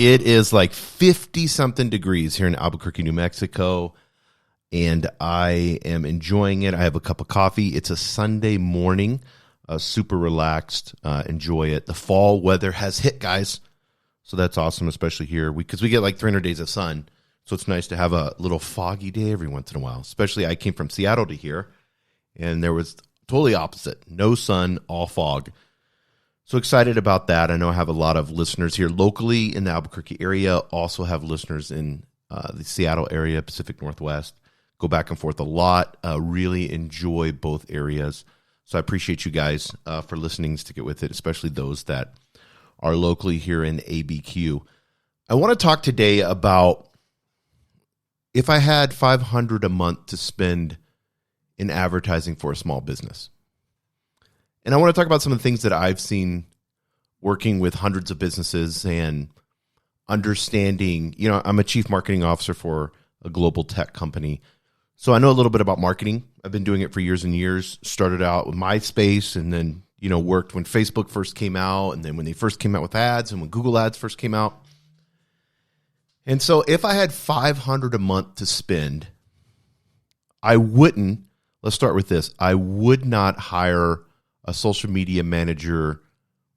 It is like 50 something degrees here in Albuquerque, New Mexico, and I am enjoying it. I have a cup of coffee. It's a Sunday morning, super relaxed. Enjoy it. The fall weather has hit, guys, so that's awesome, especially here because we get like 300 days of sun, so it's nice to have a little foggy day every once in a while. Especially I came from Seattle to here, and there was totally opposite. No sun, all fog. So excited about that. I know I have a lot of listeners here locally in the Albuquerque area. Also have listeners in the Seattle area, Pacific Northwest. Go back and forth a lot. Really enjoy both areas. So I appreciate you guys for listening, Stick with it, especially those that are locally here in ABQ. I want to talk today about if I had $500 a month to spend in advertising for a small business. And I want to talk about some of the things that I've seen working with hundreds of businesses and understanding, I'm a chief marketing officer for a global tech company. So I know a little bit about marketing. I've been doing it for years and years. Started out with MySpace and then, worked when Facebook first came out and then when they first came out with ads and when Google Ads first came out. And so if I had $500 a month to spend, let's start with this. I would not hire a social media manager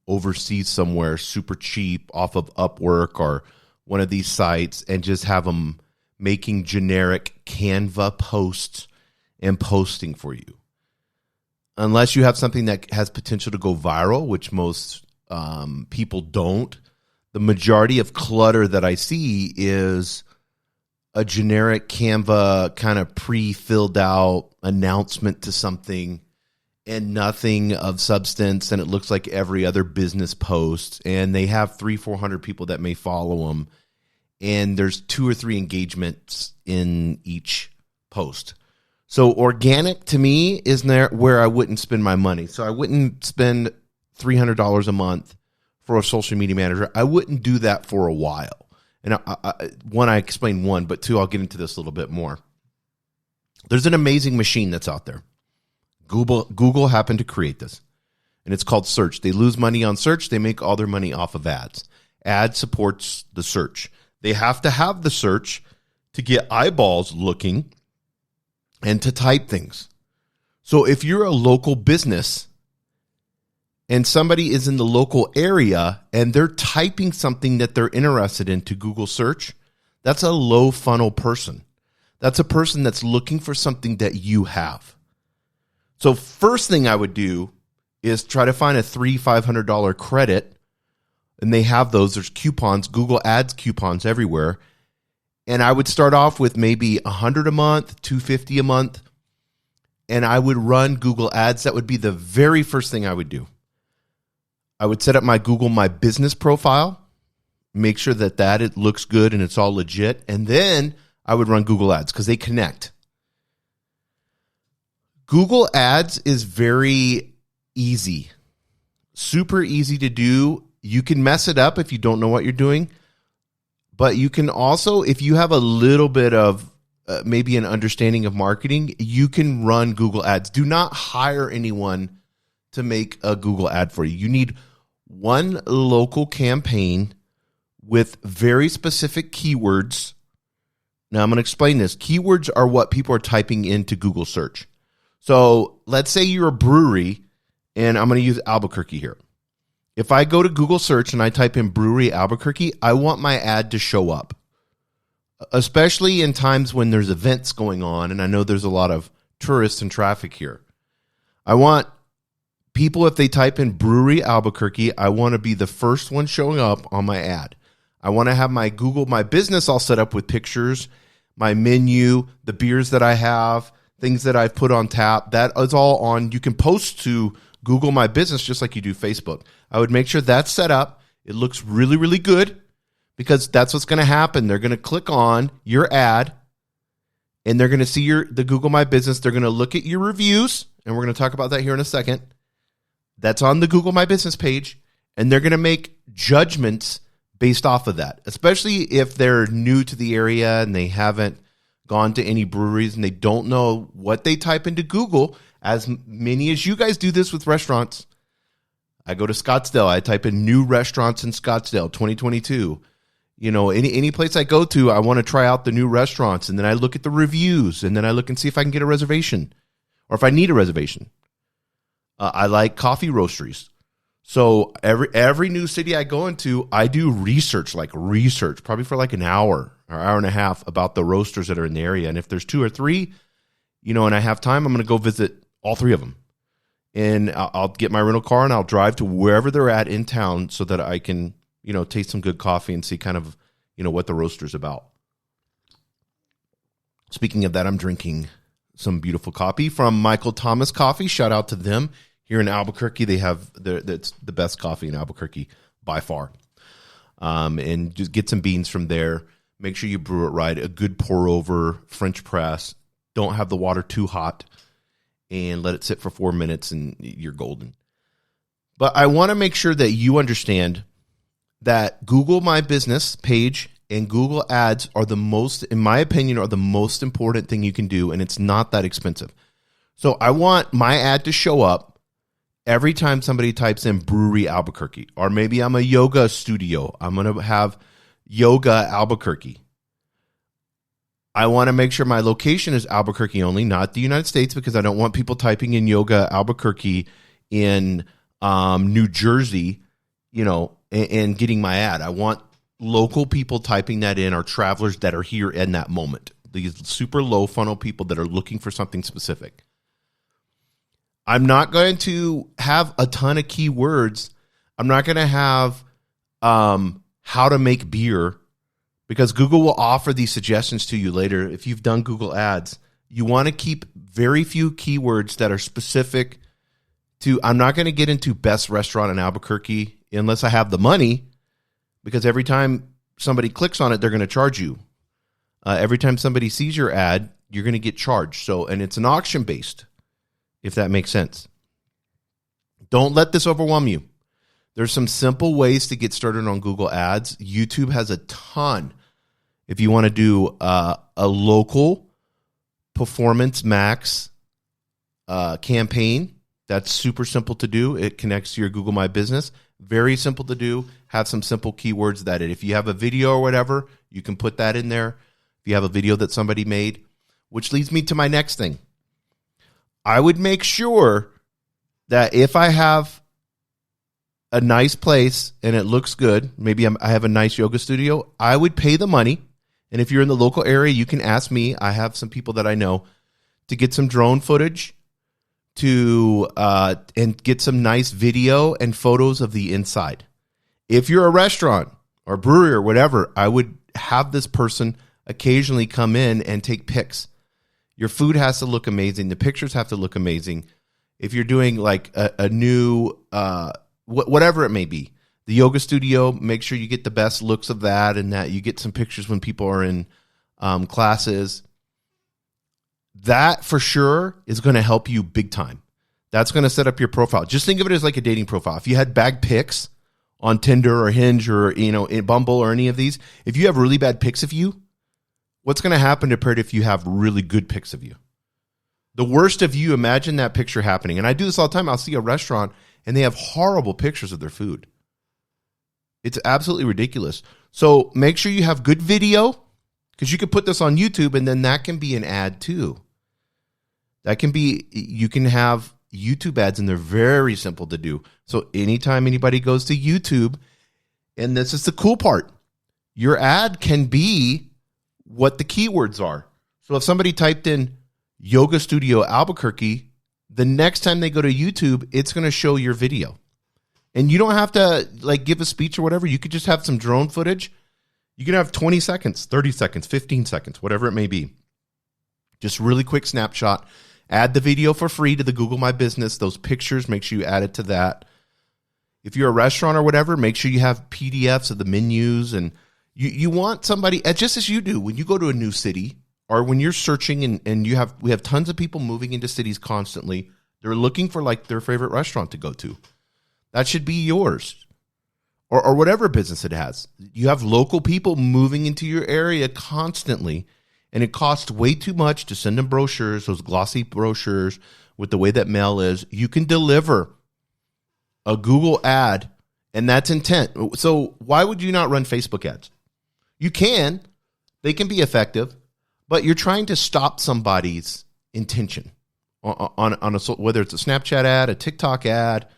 overseas somewhere super cheap off of Upwork or one of these sites and just have them making generic Canva posts and posting for you. Unless you have something that has potential to go viral, which most people don't. The majority of clutter that I see is a generic Canva kind of pre-filled out announcement to something and nothing of substance, and it looks like every other business post, and they have 300-400 people that may follow them, and there's 2 or 3 engagements in each post. So organic to me is where I wouldn't spend my money. So I wouldn't spend $300 a month for a social media manager. I wouldn't do that for a while. And I explained one, but 2, I'll get into this a little bit more. There's an amazing machine that's out there. Google happened to create this, and it's called search. They lose money on search. They make all their money off of ads. Ad supports the search. They have to have the search to get eyeballs looking and to type things. So if you're a local business and somebody is in the local area and they're typing something that they're interested in to Google search, that's a low funnel person. That's a person that's looking for something that you have. So first thing I would do is try to find a $300-$500 credit, and they have those. There's coupons, Google Ads coupons everywhere, and I would start off with maybe $100 a month, $250 a month, and I would run Google Ads. That would be the very first thing I would do. I would set up my Google My Business profile, make sure that it looks good and it's all legit, and then I would run Google Ads because they connect. Google Ads is very easy, super easy to do. You can mess it up if you don't know what you're doing, but you can also, if you have a little bit of maybe an understanding of marketing, you can run Google Ads. Do not hire anyone to make a Google ad for you. You need one local campaign with very specific keywords. Now I'm going to explain this. Keywords are what people are typing into Google search. So let's say you're a brewery, and I'm going to use Albuquerque here. If I go to Google search and I type in brewery Albuquerque, I want my ad to show up, especially in times when there's events going on, and I know there's a lot of tourists and traffic here. I want people, if they type in brewery Albuquerque, I want to be the first one showing up on my ad. I want to have my Google My Business all set up with pictures, my menu, the beers that I have, things that I've put on tap. That is all on. You can post to Google My Business just like you do Facebook. I would make sure that's set up. It looks really, really good because that's what's going to happen. They're going to click on your ad and they're going to see the Google My Business. They're going to look at your reviews, and we're going to talk about that here in a second. That's on the Google My Business page, and they're going to make judgments based off of that, especially if they're new to the area and they haven't gone to any breweries and they don't know what they type into Google. As many as you guys do this with restaurants, I go to Scottsdale. I type in new restaurants in Scottsdale 2022. Any place I go to, I want to try out the new restaurants, and then I look at the reviews, and then I look and see if I can get a reservation or if I need a reservation. I like coffee roasteries. So every new city I go into, I do research, probably for like an hour or hour and a half about the roasters that are in the area. And if there's 2 or 3, and I have time, I'm going to go visit all 3 of them. And I'll get my rental car and I'll drive to wherever they're at in town so that I can, taste some good coffee and see kind of, what the roaster's about. Speaking of that, I'm drinking some beautiful coffee from Michael Thomas Coffee. Shout out to them. Here in Albuquerque, that's the best coffee in Albuquerque by far. And just get some beans from there. Make sure you brew it right. A good pour over, French press. Don't have the water too hot. And let it sit for 4 minutes and you're golden. But I want to make sure that you understand that Google My Business page and Google Ads are in my opinion, are the most important thing you can do. And it's not that expensive. So I want my ad to show up every time somebody types in Brewery Albuquerque, or maybe I'm a yoga studio. I'm going to have Yoga Albuquerque. I want to make sure my location is Albuquerque only, not the United States, because I don't want people typing in Yoga Albuquerque in New Jersey, and getting my ad. I want local people typing that in, or travelers that are here in that moment. These super low funnel people that are looking for something specific. I'm not going to have a ton of keywords. I'm not going to have how to make beer, because Google will offer these suggestions to you later. If you've done Google Ads, you want to keep very few keywords that are specific to, I'm not going to get into best restaurant in Albuquerque unless I have the money, because every time somebody clicks on it, they're going to charge you. Every time somebody sees your ad, you're going to get charged. And it's an auction based, if that makes sense. Don't let this overwhelm you. There's some simple ways to get started on Google Ads. YouTube has a ton. If you want to do a local Performance Max campaign, that's super simple to do. It connects to your Google My Business. Very simple to do. Have some simple keywords that if you have a video or whatever, you can put that in there. If you have a video that somebody made, which leads me to my next thing. I would make sure that if I have a nice place and it looks good, maybe I have a nice yoga studio, I would pay the money. And if you're in the local area, you can ask me. I have some people that I know to get some drone footage and get some nice video and photos of the inside. If you're a restaurant or brewery or whatever, I would have this person occasionally come in and take pics. Your food has to look amazing. The pictures have to look amazing. If you're doing like a new, whatever it may be, the yoga studio, make sure you get the best looks of that, and that you get some pictures when people are in classes. That for sure is going to help you big time. That's going to set up your profile. Just think of it as like a dating profile. If you had bad pics on Tinder or Hinge or in Bumble or any of these, if you have really bad pics of you, what's going to happen compared to if you have really good pics of you? The worst of you, imagine that picture happening. And I do this all the time. I'll see a restaurant and they have horrible pictures of their food. It's absolutely ridiculous. So make sure you have good video, because you could put this on YouTube and then that can be an ad too. You can have YouTube ads and they're very simple to do. So anytime anybody goes to YouTube, and this is the cool part, your ad can be what the keywords are. So if somebody typed in Yoga Studio Albuquerque, the next time they go to YouTube, it's going to show your video. And you don't have to like give a speech or whatever. You could just have some drone footage. You can have 20 seconds, 30 seconds, 15 seconds, whatever it may be. Just really quick snapshot. Add the video for free to the Google My Business. Those pictures, make sure you add it to that. If you're a restaurant or whatever, make sure you have PDFs of the menus. And you want somebody, just as you do when you go to a new city, or when you're searching and we have tons of people moving into cities constantly. They're looking for like their favorite restaurant to go to. That should be yours, or whatever business it has. You have local people moving into your area constantly, and it costs way too much to send them brochures, those glossy brochures with the way that mail is. You can deliver a Google ad, and that's intent. So why would you not run Facebook ads? You can. They can be effective, but you're trying to stop somebody's intention on a, whether it's a Snapchat ad, a TikTok ad,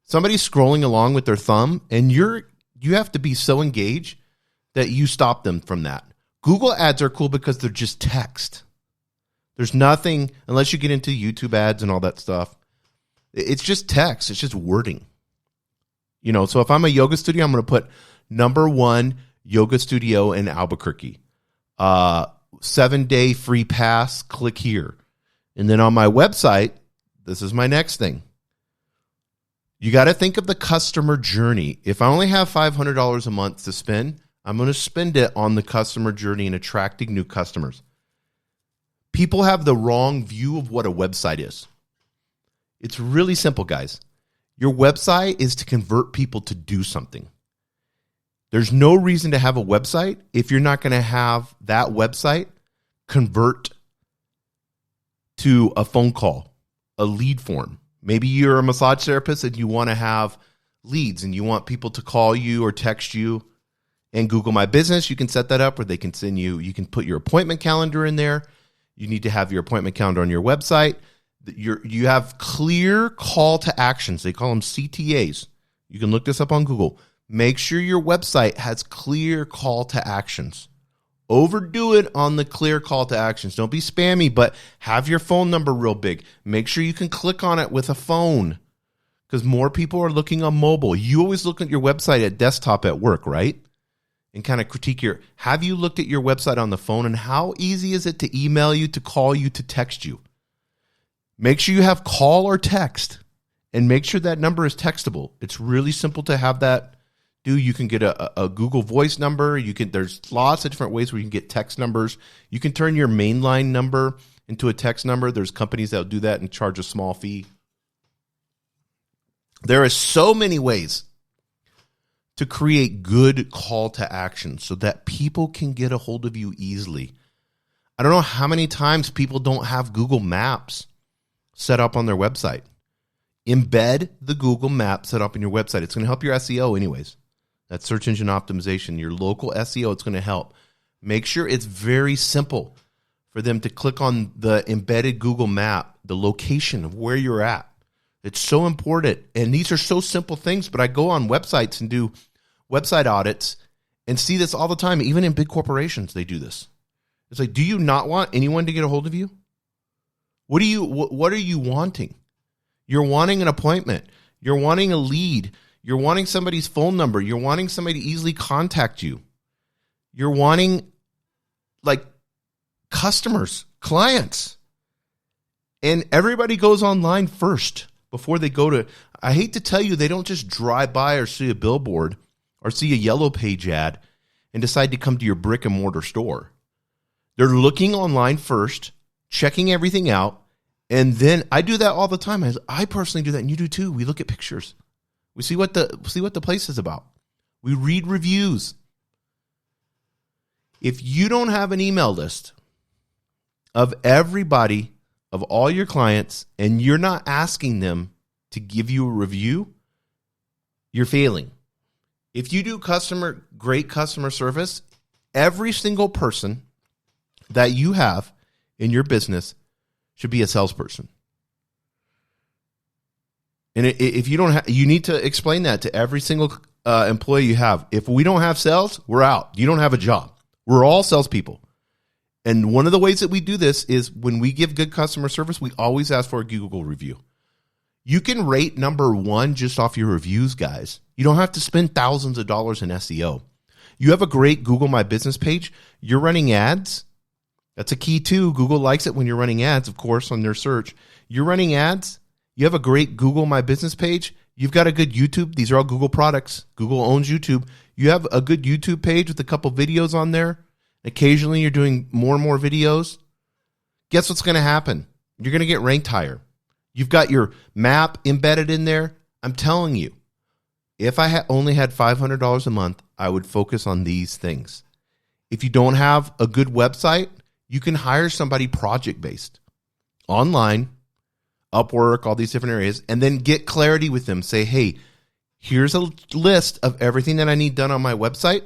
somebody's scrolling along with their thumb, and you have to be so engaged that you stop them from that. Google ads are cool because they're just text. There's nothing, unless you get into YouTube ads and all that stuff. It's just text. It's just wording. So if I'm a yoga studio, I'm going to put #1 yoga studio in Albuquerque. 7-day free pass, click here. And then on my website, this is my next thing. You got to think of the customer journey. If I only have $500 a month to spend, I'm going to spend it on the customer journey and attracting new customers. People have the wrong view of what a website is. It's really simple, guys. Your website is to convert people to do something. There's no reason to have a website if you're not going to have that website convert to a phone call, a lead form. Maybe you're a massage therapist and you want to have leads and you want people to call you or text you. And Google My Business, you can set that up where they can send you can put your appointment calendar in there. You need to have your appointment calendar on your website. You have clear call to actions. They call them CTAs. You can look this up on Google. Make sure your website has clear call to actions. Overdo it on the clear call to actions. Don't be spammy, but have your phone number real big. Make sure you can click on it with a phone because more people are looking on mobile. You always look at your website at desktop at work, right? And kind of critique have you looked at your website on the phone and how easy is it to email you, to call you, to text you? Make sure you have call or text and make sure that number is textable. It's really simple to have that do. You can get a Google Voice number. There's lots of different ways where you can get text numbers. You can turn your mainline number into a text number. There's companies that will do that and charge a small fee. There are so many ways to create good call to action so that people can get a hold of you easily. I don't know how many times people don't have Google Maps set up on their website. Embed the Google Map set up on your website. It's going to help your SEO anyways. That's search engine optimization. Your local SEO, it's going to help. Make sure it's very simple for them to click on the embedded Google Map, the location of where you're at. It's so important. And these are so simple things, but I go on websites and do website audits and see this all the time. Even in big corporations, they do this. It's like, do you not want anyone to get a hold of you? What are you wanting? You're wanting an appointment. You're wanting a lead. You're wanting somebody's phone number. You're wanting somebody to easily contact you. You're wanting customers, clients. And everybody goes online first before they go to, I hate to tell you, they don't just drive by or see a billboard or see a yellow page ad and decide to come to your brick and mortar store. They're looking online first, checking everything out. And then I do that all the time. I personally do that, and you do too. We look at pictures. We see what the place is about. We read reviews. If you don't have an email list of everybody, of all your clients, and you're not asking them to give you a review, you're failing. If you do great customer service, every single person that you have in your business should be a salesperson. And if you don't you need to explain that to every single employee you have. If we don't have sales, we're out. You don't have a job. We're all salespeople. And one of the ways that we do this is when we give good customer service, we always ask for a Google review. You can rate #1 just off your reviews, guys. You don't have to spend thousands of dollars in SEO. You have a great Google My Business page. You're running ads. That's a key too. Google likes it when you're running ads, of course, on their search. You're running ads. You have a great Google My Business page. You've got a good YouTube. These are all Google products. Google owns YouTube. You have a good YouTube page with a couple videos on there. Occasionally you're doing more and more videos. Guess what's going to happen? You're going to get ranked higher. You've got your map embedded in there. I'm telling you, if I only had $500 a month, I would focus on these things. If you don't have a good website, you can hire somebody project-based, online, Upwork, all these different areas, and then get clarity with them. Say, hey, here's a list of everything that I need done on my website.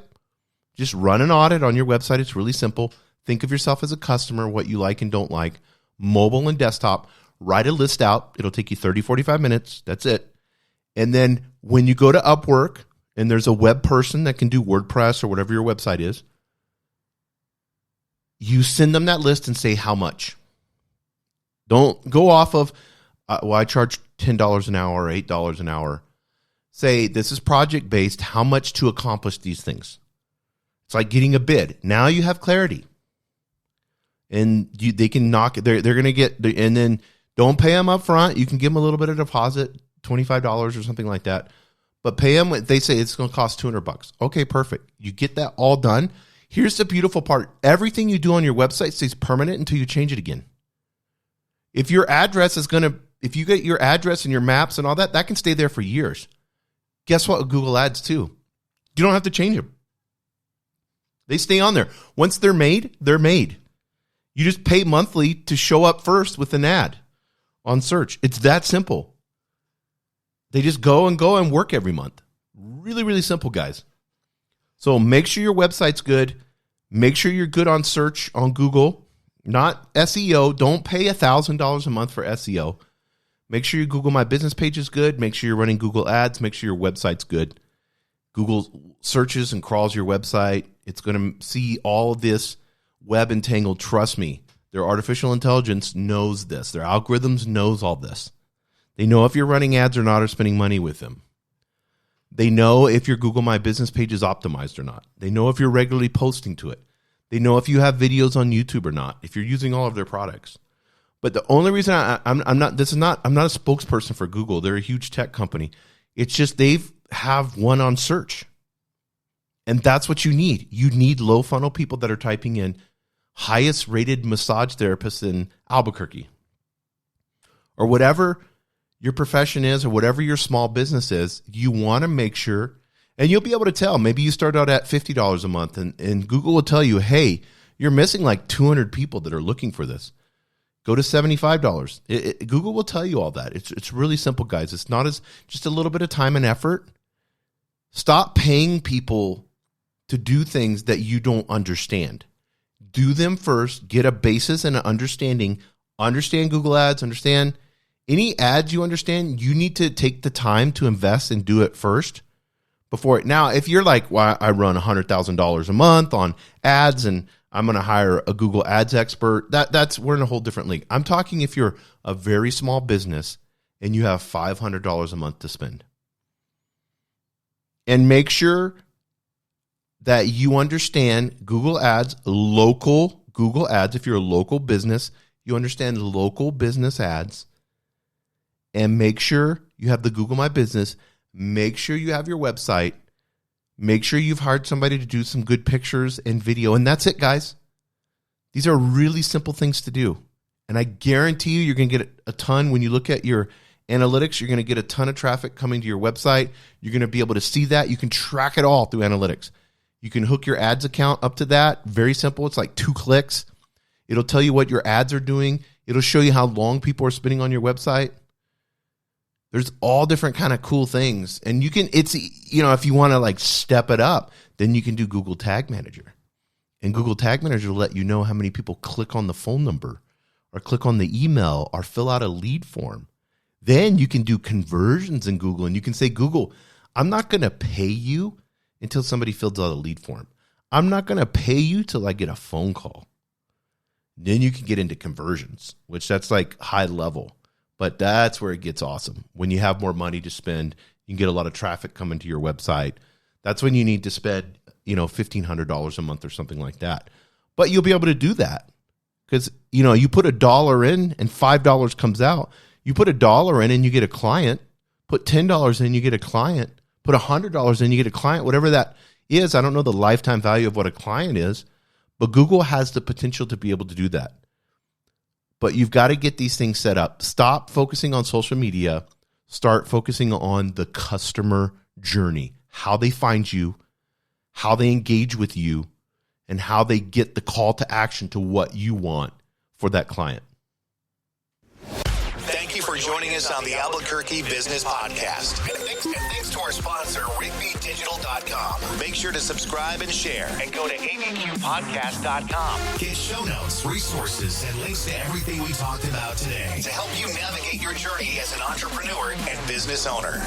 Just run an audit on your website. It's really simple. Think of yourself as a customer, what you like and don't like, mobile and desktop. Write a list out. It'll take you 30, 45 minutes. That's it. And then when you go to Upwork and there's a web person that can do WordPress or whatever your website is, you send them that list and say how much. Don't go off of, I charge $10 an hour or $8 an hour. Say, this is project-based. How much to accomplish these things? It's like getting a bid. Now you have clarity. And they can knock it. They're going to get, and then don't pay them up front. You can give them a little bit of deposit, $25 or something like that. But pay them, they say it's going to cost $200. Okay, perfect. You get that all done. Here's the beautiful part. Everything you do on your website stays permanent until you change it again. If your address is going to, if you get your address and your maps and all that, that can stay there for years. Guess what? Google Ads too. You don't have to change them. They stay on there. Once they're made, they're made. You just pay monthly to show up first with an ad on search. It's that simple. They just go and work every month. Really, really simple, guys. So make sure your website's good. Make sure you're good on search on Google, not SEO. Don't pay $1,000 a month for SEO. Make sure your Google My Business page is good. Make sure you're running Google Ads. Make sure your website's good. Google searches and crawls your website. It's going to see all of this web entangled. Trust me, their artificial intelligence knows this. Their algorithms knows all this. They know if you're running ads or not or spending money with them. They know if your Google My Business page is optimized or not. They know if you're regularly posting to it. They know if you have videos on YouTube or not, if you're using all of their products. But the only reason I'm not a spokesperson for Google. They're a huge tech company. It's just they have one on search. And that's what you need. You need low funnel people that are typing in highest rated massage therapist in Albuquerque or whatever your profession is or whatever your small business is. You want to make sure, and you'll be able to tell, maybe you start out at $50 a month and Google will tell you, hey, you're missing like 200 people that are looking for this. Go to $75. Google will tell you all that. It's really simple, guys. It's not as just a little bit of time and effort. Stop paying people to do things that you don't understand. Do them first. Get a basis and an understanding. Understand Google Ads. Understand any ads you understand. You need to take the time to invest and do it first before it. Now, if you're like, well, I run $100,000 a month on ads and I'm going to hire a Google Ads expert, we're in a whole different league. I'm talking if you're a very small business and you have $500 a month to spend. And make sure that you understand Google Ads, local Google Ads. If you're a local business, you understand local business ads. And make sure you have the Google My Business. Make sure you have your website. Make sure you've hired somebody to do some good pictures and video. And that's it, guys. These are really simple things to do. And I guarantee you're going to get a ton. When you look at your analytics, you're going to get a ton of traffic coming to your website. You're going to be able to see that. You can track it all through analytics. You can hook your ads account up to that. Very simple. It's like 2 clicks. It'll tell you what your ads are doing. It'll show you how long people are spending on your website. There's all different kind of cool things. And you can, if you want to like step it up, then you can do Google Tag Manager. And Google Tag Manager will let you know how many people click on the phone number or click on the email or fill out a lead form. Then you can do conversions in Google and you can say, Google, I'm not going to pay you until somebody fills out a lead form. I'm not going to pay you till I get a phone call. Then you can get into conversions, which that's like high level. But that's where it gets awesome. When you have more money to spend, you can get a lot of traffic coming to your website. That's when you need to spend, $1,500 a month or something like that. But you'll be able to do that because, you put $1 in and $5 comes out. You put $1 in and you get a client. Put $10 in, you get a client. Put $100 in, you get a client. Whatever that is, I don't know the lifetime value of what a client is, but Google has the potential to be able to do that. But you've got to get these things set up. Stop focusing on social media. Start focusing on the customer journey, how they find you, how they engage with you, and how they get the call to action to what you want for that client. Thank you for for joining us on the Albuquerque Business Podcast. And thanks to our sponsor, RigbyDigital.com. Make sure to subscribe and share. And go to abqpodcast.com. Get show notes, resources, and links to everything we talked about today to help you navigate your journey as an entrepreneur and business owner.